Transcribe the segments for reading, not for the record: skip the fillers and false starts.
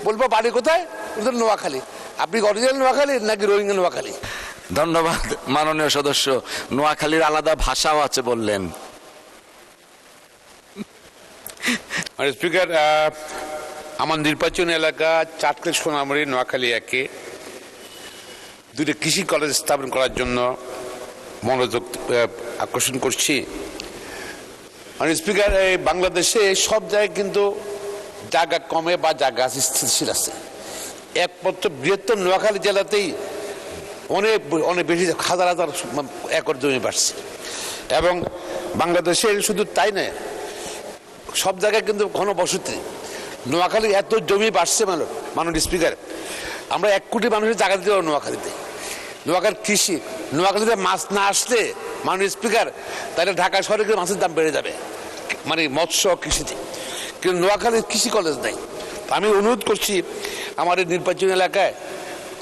বলবো বাড়ি কোথায়, নোয়াখালী। আপনি অরিজিনাল নোয়াখালী নাকি রোহিঙ্গা নোয়াখালী? ধন্যবাদ মাননীয় সদস্য। নোয়াখালীর আলাদা ভাষাও আছে বললেন। স্পিকার, আমার নির্বাচনী এলাকা চাটকে সোনামুড়ি নোয়াখালী একে দুটো কৃষি কলেজ স্থাপন করার জন্য মনোযোগ আকর্ষণ করছি। স্পিকার, এই বাংলাদেশে সব জায়গায় কিন্তু জায়গা কমে বা জায়গা স্থিতিশীল আছে। একমাত্র বৃহত্তর নোয়াখালী জেলাতেই অনেক অনেক বেশি হাজার হাজার একর জমি বাড়ছে, এবং বাংলাদেশে শুধু তাই নয়, সব জায়গায় কিন্তু ঘনবসতি। নোয়াখালী এত জমি বাড়ছে মাননীয় স্পিকার, আমরা 1 কোটি মানুষের জায়গা দিতে পারবো নোয়াখালীতে। নোয়াখালী কৃষি, নোয়াখালীতে মাছ না আসলে মাননীয় স্পিকার, তাহলে ঢাকা শহরে মাছের দাম বেড়ে যাবে, মানে মৎস্য কৃষিতে। কিন্তু নোয়াখালীর কৃষি কলেজ নেই। আমি অনুরোধ করছি আমার এই নির্বাচনী এলাকায়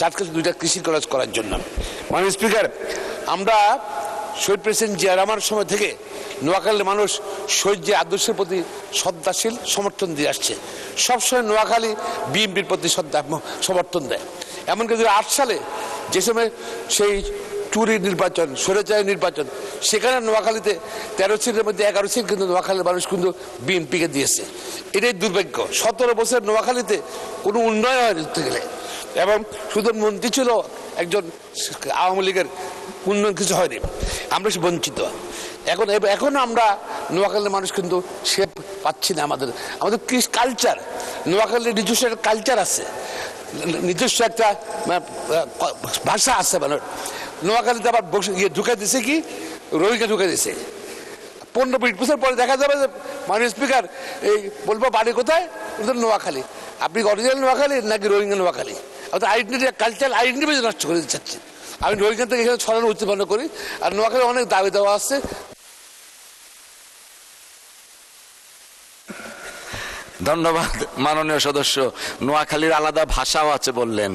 চাটকাছে 2টা কৃষি কলেজ করার জন্য। মাননীয় স্পিকার, আমরা শহীদ প্রেসিডেন্ট জিয়া রহমানের সময় থেকে নোয়াখালীর মানুষ শহীদ জিয়া আদর্শের প্রতি শ্রদ্ধাশীল সমর্থন দিয়ে আসছে। সবসময় নোয়াখালী বিএনপির প্রতি সমর্থন দেয়। এমনকি 2008 সালে যে সময় সেই চুরি নির্বাচন, স্বৈরাচারী নির্বাচন, সেখানে নোয়াখালীতে 13 সিটের মধ্যে 11 সিট কিন্তু নোয়াখালীর মানুষ কিন্তু বিএনপিকে দিয়েছে। এটাই দুর্ভাগ্য। 17 বছর নোয়াখালীতে কোনো উন্নয়ন হয়নি গেলে, এবং শুধু মন্ত্রী ছিল একজন আওয়ামী লীগের, উন্নয়ন কিছু হয়নি। আমরা বঞ্চিত। এখন আমরা নোয়াখালীর মানুষ কিন্তু সে পাচ্ছি না। আমাদের কালচার, নোয়াখালীর নিজস্ব একটা কালচার আছে, নিজস্ব একটা ভাষা আছে। মানে নোয়াখালীতে আবার ঢুকে দিছে কি, রোহিঙ্গা ঢুকে দিছে। 15-20 বছর পরে দেখা যাবে যে মাননীয় স্পিকার, এই বলবো বাড়ি কোথায়, নোয়াখালী। আপনি অরিজিনাল নোয়াখালী নাকি Rohingya Noakhali? Identity, cultural identity নষ্ট করে দিতে চাচ্ছি। আমি রোহিঙ্গা থেকে এখানে ছড়ানো উৎপন্ন করি, আর নোয়াখালী অনেক দাবি দেওয়া আছে। ধন্যবাদ মাননীয় সদস্য। নোয়াখালীর আলাদা ভাষাও আছে বললেন।